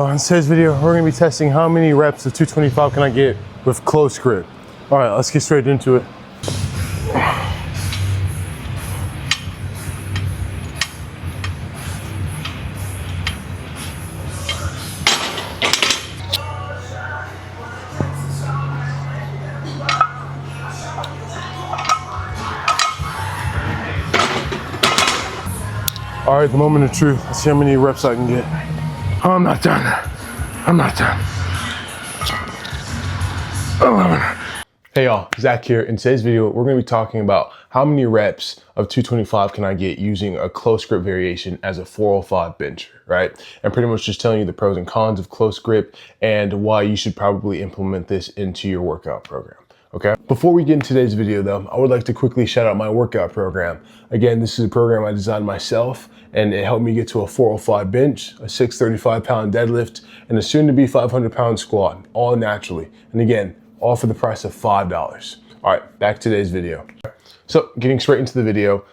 In today's video, we're gonna be testing how many reps of 225 can I get with close grip. All right, let's get straight into it. All right, the moment of truth. Let's see how many reps I can get. Oh, I'm not done. I'm not done. 11. Hey y'all, Zach here. In today's video, we're gonna be talking about how many reps of 225 can I get using a close grip variation as a 405 bencher, right? And pretty much just telling you the pros and cons of close grip and why you should probably implement this into your workout program. Okay. Before we get into today's video though, I would like to quickly shout out my workout program. Again, this is a program I designed myself and it helped me get to a 405 bench, a 635 pound deadlift, and a soon to be 500 pound squat, all naturally. And again, all for the price of $5. All right, back to today's video. So getting straight into the video,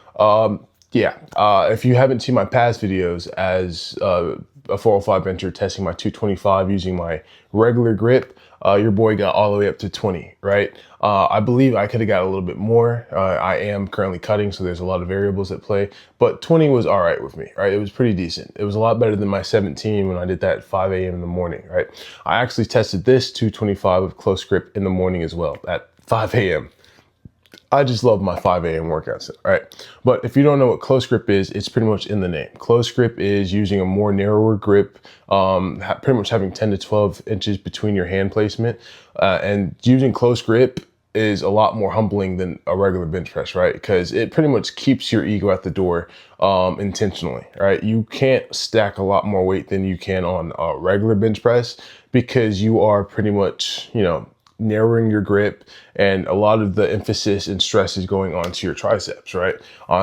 if you haven't seen my past videos as a 405 bencher testing my 225 using my regular grip, your boy got all the way up to 20, right? I believe I could have got a little bit more. I am currently cutting, so there's a lot of variables at play, but 20 was all right with me, right? It was pretty decent. It was a lot better than my 17 when I did that at 5 a.m. in the morning, right? I actually tested this 225 with close grip in the morning as well at 5 a.m. I just love my 5 a.m. workouts, right? But if you don't know what close grip is, it's pretty much in the name. Close grip is using a more narrower grip, pretty much having 10 to 12 inches between your hand placement. And using close grip is a lot more humbling than a regular bench press, right? Because it pretty much keeps your ego at the door intentionally, right? You can't stack a lot more weight than you can on a regular bench press because you are pretty much, narrowing your grip, and a lot of the emphasis and stress is going on to your triceps, right?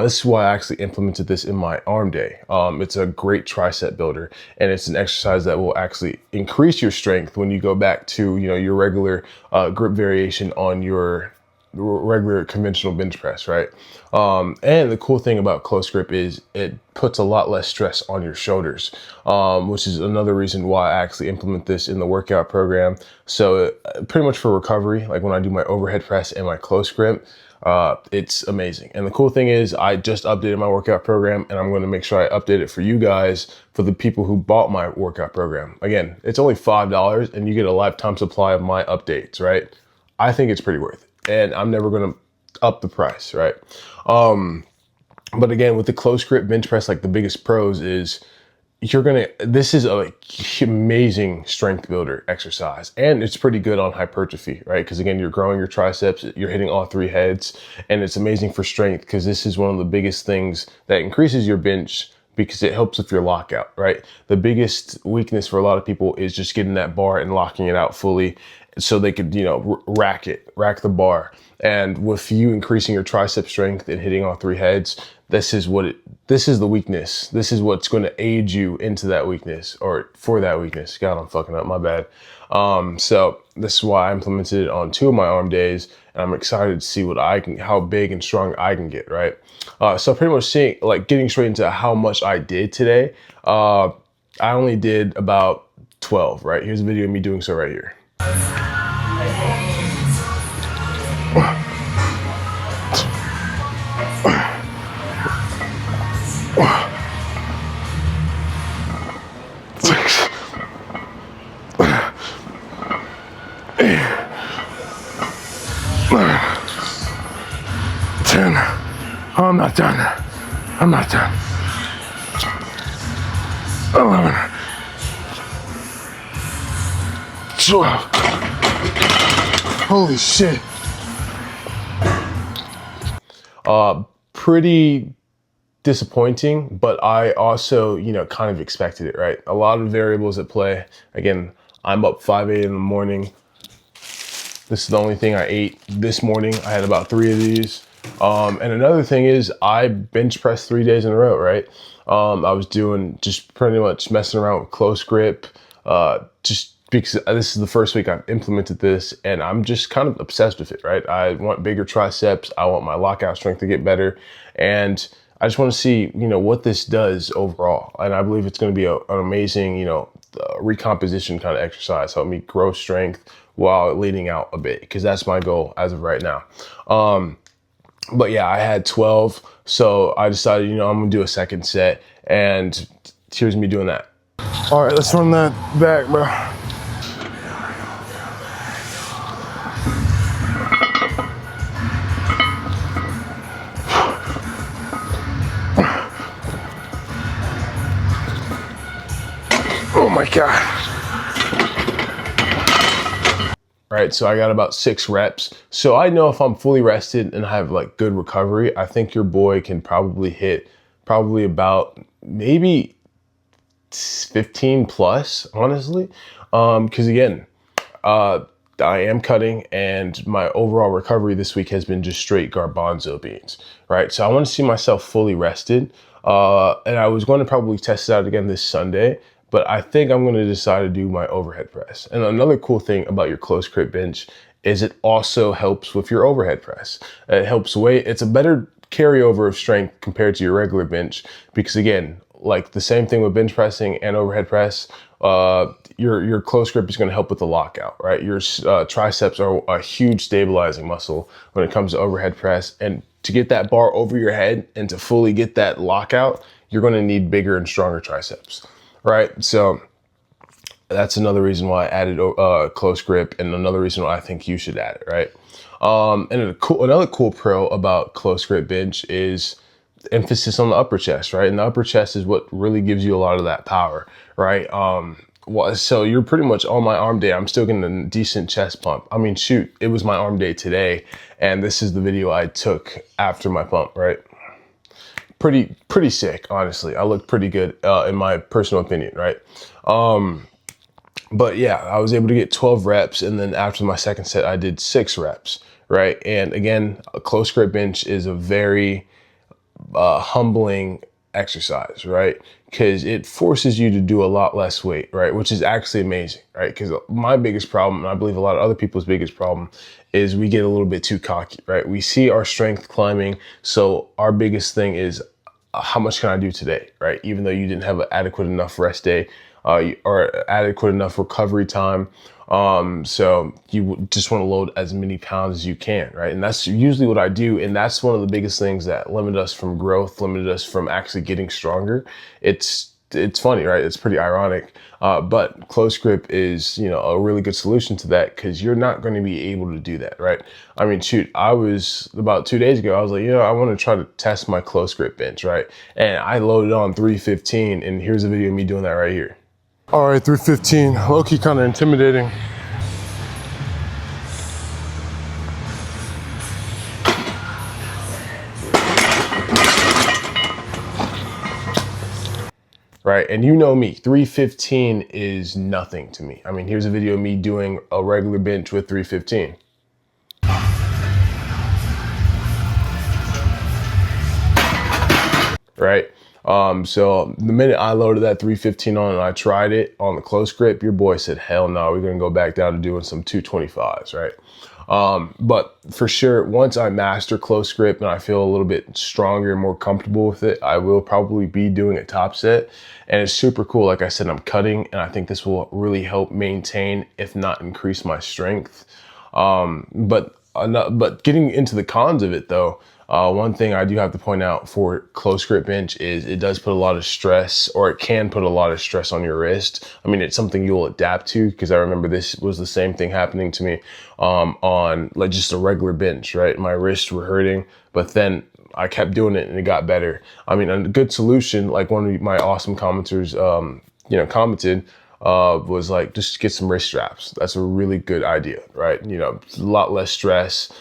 This is why I actually implemented this in my arm day. It's a great tricep builder, and it's an exercise that will actually increase your strength when you go back to, your regular grip variation on your regular conventional bench press, right? And the cool thing about close grip is it puts a lot less stress on your shoulders, which is another reason why I actually implement this in the workout program. So pretty much for recovery, like when I do my overhead press and my close grip, it's amazing. And the cool thing is I just updated my workout program, and I'm going to make sure I update it for you guys, for the people who bought my workout program. Again, it's only $5 and you get a lifetime supply of my updates, right? I think it's pretty worth it. And I'm never going to up the price, right? But again, with the close grip bench press, like the biggest pros is this is a amazing strength builder exercise, and it's pretty good on hypertrophy, right? Because again, you're growing your triceps, you're hitting all three heads, and it's amazing for strength because this is one of the biggest things that increases your bench because it helps with your lockout, right? The biggest weakness for a lot of people is just getting that bar and locking it out fully so they could, rack the bar. And with you increasing your tricep strength and hitting all three heads, this is the weakness. This is what's going to aid you into that weakness, or for that weakness. God, I'm fucking up, my bad. So this is why I implemented it on 2 of my arm days, and I'm excited to see how big and strong I can get, right? So pretty much getting straight into how much I did today. I only did about 12, right? Here's a video of me doing so right here. 6, 8, 9, 10. Oh, I'm not done. I'm not done. 11, 12. Holy shit. Pretty disappointing, but I also, kind of expected it, right? A lot of variables at play. Again, I'm up 5 a.m. in the morning. This is the only thing I ate this morning. I had about 3 of these. And another thing is I bench pressed 3 days in a row, right? I was doing just pretty much messing around with close grip, just because this is the first week I've implemented this, and I'm just kind of obsessed with it, right? I want bigger triceps. I want my lockout strength to get better. And I just want to see, what this does overall. And I believe it's going to be an amazing, recomposition kind of exercise, help me grow strength while leaning out a bit, because that's my goal as of right now. But yeah, I had 12, so I decided, you know, I'm gonna do a second set, and here's me doing that. All right, let's run that back, bro. Oh my God. All right, so I got about 6 reps. So I know if I'm fully rested and I have like good recovery, I think your boy can probably hit about maybe 15 plus, honestly. Because again, I am cutting, and my overall recovery this week has been just straight garbanzo beans, right? So I want to see myself fully rested. And I was going to probably test it out again this Sunday, but I think I'm going to decide to do my overhead press. And another cool thing about your close grip bench is it also helps with your overhead press. It helps weight. It's a better carryover of strength compared to your regular bench, because again, like the same thing with bench pressing and overhead press, your close grip is going to help with the lockout, right? Your triceps are a huge stabilizing muscle when it comes to overhead press, and to get that bar over your head and to fully get that lockout, you're going to need bigger and stronger triceps, right? So that's another reason why I added close grip, and another reason why I think you should add it, right? And another cool pro about close grip bench is emphasis on the upper chest, right? And the upper chest is what really gives you a lot of that power, right? So you're pretty much on my arm day, I'm still getting a decent chest pump. I mean, shoot, it was my arm day today, and this is the video I took after my pump, right? Pretty sick, honestly. I look pretty good, in my personal opinion, right? But yeah, I was able to get 12 reps, and then after my second set, I did 6 reps, right? And again, a close grip bench is a very humbling exercise, right? Because it forces you to do a lot less weight, right? Which is actually amazing, right? Because my biggest problem, and I believe a lot of other people's biggest problem, is we get a little bit too cocky, right? We see our strength climbing, so our biggest thing is how much can I do today, right? Even though you didn't have an adequate enough rest day, or adequate enough recovery time. So you just want to load as many pounds as you can, right? And that's usually what I do. And that's one of the biggest things that limited us from growth, limited us from actually getting stronger. It's funny, right? It's pretty ironic. But close grip is, you know, a really good solution to that, because you're not going to be able to do that, right? I mean, shoot, I was about 2 days ago, I was like, you know, I want to try to test my close grip bench, right? And I loaded on 315, and here's a video of me doing that right here. All right, 315, low-key kind of intimidating. Right, and you know me, 315 is nothing to me. I mean, here's a video of me doing a regular bench with 315. Right? So the minute I loaded that 315 on and I tried it on the close grip, your boy said, hell no, we're gonna go back down to doing some 225s, right? But for sure, once I master close grip and I feel a little bit stronger and more comfortable with it, I will probably be doing a top set. And it's super cool. Like I said, I'm cutting, and I think this will really help maintain, if not increase, my strength. But getting into the cons of it though, one thing I do have to point out for close grip bench is it does put a lot of stress, or it can put a lot of stress on your wrist. I mean, it's something you'll adapt to, because I remember this was the same thing happening to me on like just a regular bench, right? My wrists were hurting, but then I kept doing it and it got better. I mean, a good solution, like one of my awesome commenters, commented, was like, just get some wrist straps. That's a really good idea, right? You know, a lot less stress,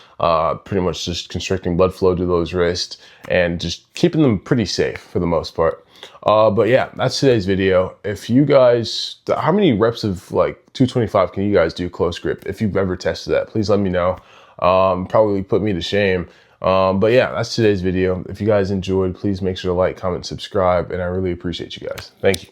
pretty much just constricting blood flow to those wrists and just keeping them pretty safe for the most part. But yeah, that's today's video. If you guys, how many reps of like 225 can you guys do close grip? If you've ever tested that, please let me know. Probably put me to shame. But yeah, that's today's video. If you guys enjoyed, please make sure to like, comment, subscribe, and I really appreciate you guys. Thank you.